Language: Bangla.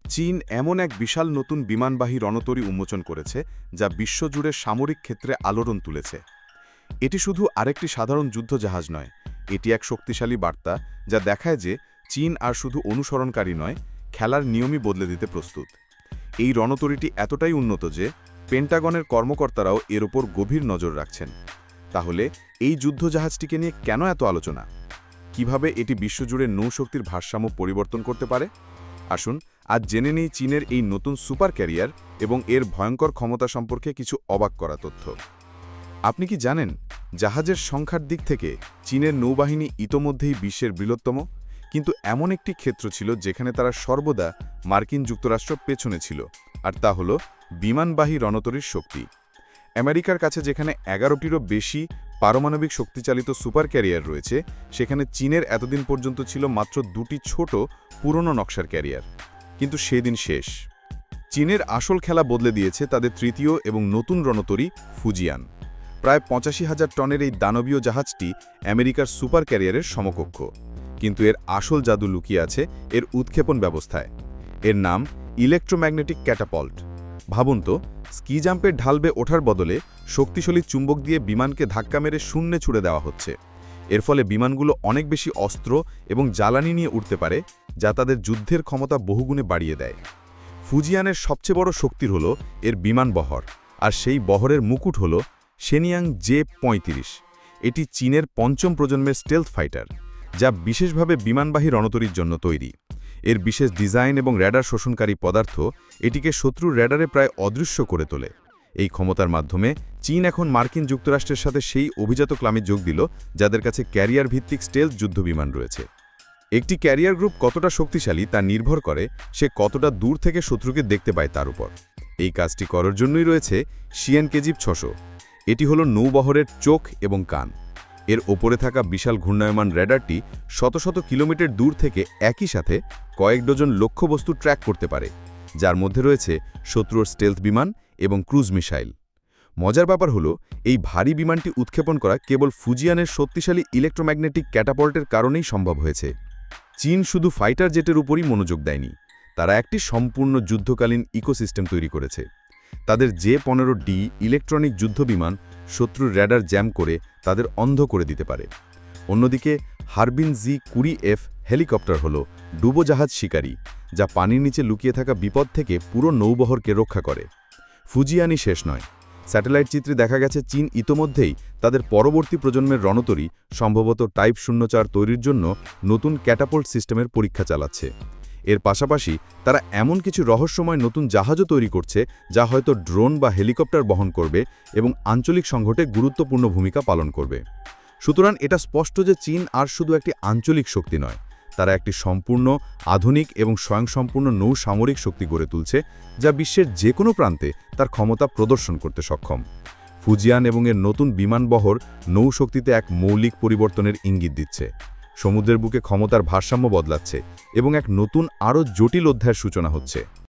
চীন এমন এক বিশাল নতুন বিমানবাহী রণতরী উন্মোচন করেছে যা বিশ্বজুড়ে সামরিক ক্ষেত্রে আলোড়ন তুলেছে। এটি শুধু আরেকটি সাধারণ যুদ্ধজাহাজ নয়, এটি এক শক্তিশালী বার্তা যা দেখায় যে চীন আর শুধু অনুসরণকারী নয়, খেলার নিয়মই বদলে দিতে প্রস্তুত। এই রণতরীটি এতটাই উন্নত যে পেন্টাগনের কর্মকর্তারাও এর ওপর গভীর নজর রাখছেন। তাহলে এই যুদ্ধজাহাজটিকে নিয়ে কেন এত আলোচনা? কিভাবে এটি বিশ্বজুড়ে নৌশক্তির ভারসাম্য পরিবর্তন করতে পারে? আসুন আজ জেনে নেই চীনের এই নতুন সুপার ক্যারিয়ার এবং এর ভয়ঙ্কর ক্ষমতা সম্পর্কে কিছু অবাক করা তথ্য। আপনি কি জানেন, জাহাজের সংখ্যার দিক থেকে চীনের নৌবাহিনী ইতোমধ্যেই বিশ্বের বৃহত্তম, কিন্তু এমন একটি ক্ষেত্র ছিল যেখানে তারা সর্বদা মার্কিন যুক্তরাষ্ট্র পেছনে ছিল, আর তা হল বিমানবাহী রণতরীর শক্তি। আমেরিকার কাছে যেখানে 11টিরও বেশি পারমাণবিক শক্তিচালিত সুপার ক্যারিয়ার রয়েছে, সেখানে চীনের এতদিন পর্যন্ত ছিল মাত্র 2টি ছোট পুরনো নকশার ক্যারিয়ার। কিন্তু সেদিন শেষ। চীনের আসল খেলা বদলে দিয়েছে তাদের তৃতীয় এবং নতুন রণতরী ফুজিয়ান। প্রায় 85,000 টনের এই দানবীয় জাহাজটি আমেরিকার সুপার ক্যারিয়ারের সমকক্ষ, কিন্তু এর আসল জাদু লুকিয়ে আছে এর উৎক্ষেপণ ব্যবস্থায়। এর নাম ইলেকট্রোম্যাগনেটিক ক্যাটাপল্ট। ভাবুন তো, স্কি জাম্পের ঢাল বেয়ে ওঠার বদলে শক্তিশালী চুম্বক দিয়ে বিমানকে ধাক্কা মেরে শূন্যে ছুড়ে দেওয়া হচ্ছে। এর ফলে বিমানগুলো অনেক বেশি অস্ত্র এবং জ্বালানি নিয়ে উঠতে পারে, যা তাদের যুদ্ধের ক্ষমতা বহুগুণে বাড়িয়ে দেয়। ফুজিয়ানের সবচেয়ে বড় শক্তির হল এর বিমান বহর, আর সেই বহরের মুকুট হল শেনিয়াং জে-35। এটি চীনের 5ম প্রজন্মের স্টেলথ ফাইটার, যা বিশেষভাবে বিমানবাহী রণতরীর জন্য তৈরি। এর বিশেষ ডিজাইন এবং র্যাডার শোষণকারী পদার্থ এটিকে শত্রুর র্যাডারে প্রায় অদৃশ্য করে তোলে। এই ক্ষমতার মাধ্যমে চীন এখন মার্কিন যুক্তরাষ্ট্রের সাথে সেই অভিজাত ক্লাবে যোগ দিল যাদের কাছে ক্যারিয়ার ভিত্তিক স্টেলথ যুদ্ধবিমান রয়েছে। একটি ক্যারিয়ার গ্রুপ কতটা শক্তিশালী তা নির্ভর করে সে কতটা দূর থেকে শত্রুকে দেখতে পায় তার উপর। এই কাজটি করার জন্যই রয়েছে শিয়ানকেজিপ-600। এটি হল নৌবহরের চোখ এবং কান। এর ওপরে থাকা বিশাল ঘূর্ণায়মান র্যাডারটি শত শত কিলোমিটার দূর থেকে একই সাথে কয়েক ডজন লক্ষ্যবস্তু ট্র্যাক করতে পারে, যার মধ্যে রয়েছে শত্রুর স্টেলথ বিমান এবং ক্রুজ মিসাইল। মজার ব্যাপার হলো, এই ভারী বিমানটি উৎক্ষেপণ করা কেবল ফুজিয়ানের শক্তিশালী ইলেকট্রোম্যাগনেটিক ক্যাটাপল্টের কারণেই সম্ভব হয়েছে। চীন শুধু ফাইটার জেটের উপরই মনোযোগ দেয়নি, তারা একটি সম্পূর্ণ যুদ্ধকালীন ইকোসিস্টেম তৈরি করেছে। তাদের জে-15ডি ইলেকট্রনিক যুদ্ধবিমান শত্রুর র্যাডার জ্যাম করে তাদের অন্ধ করে দিতে পারে। অন্যদিকে হারবিন জি-20F হেলিকপ্টার হল ডুবোজাহাজ শিকারী, যা পানির নিচে লুকিয়ে থাকা বিপদ থেকে পুরো নৌবহরকে রক্ষা করে। ফুজিয়ানই শেষ নয়। স্যাটেলাইট চিত্রে দেখা গেছে চীন ইতোমধ্যেই তাদের পরবর্তী প্রজন্মের রণতরী, সম্ভবত টাইপ 04 তৈরির জন্য নতুন ক্যাটাপল্ট সিস্টেমের পরীক্ষা চালাচ্ছে। এর পাশাপাশি তারা এমন কিছু রহস্যময় নতুন জাহাজও তৈরি করছে যা হয়তো ড্রোন বা হেলিকপ্টার বহন করবে এবং আঞ্চলিক সংঘাতে গুরুত্বপূর্ণ ভূমিকা পালন করবে। সুতরাং এটা স্পষ্ট যে চীন আর শুধু একটি আঞ্চলিক শক্তি নয়, তারা একটি সম্পূর্ণ আধুনিক এবং স্বয়ংসম্পূর্ণ নৌ সামরিক শক্তি গড়ে তুলছে, যা বিশ্বের যে কোনো প্রান্তে তার ক্ষমতা প্রদর্শন করতে সক্ষম। ফুজিয়ান এবং এর নতুন বিমানবহর নৌশক্তিতে এক মৌলিক পরিবর্তনের ইঙ্গিত দিচ্ছে। সমুদ্রের বুকে ক্ষমতার ভারসাম্য বদলাচ্ছে এবং এক নতুন আরও জটিল অধ্যায়ের সূচনা হচ্ছে।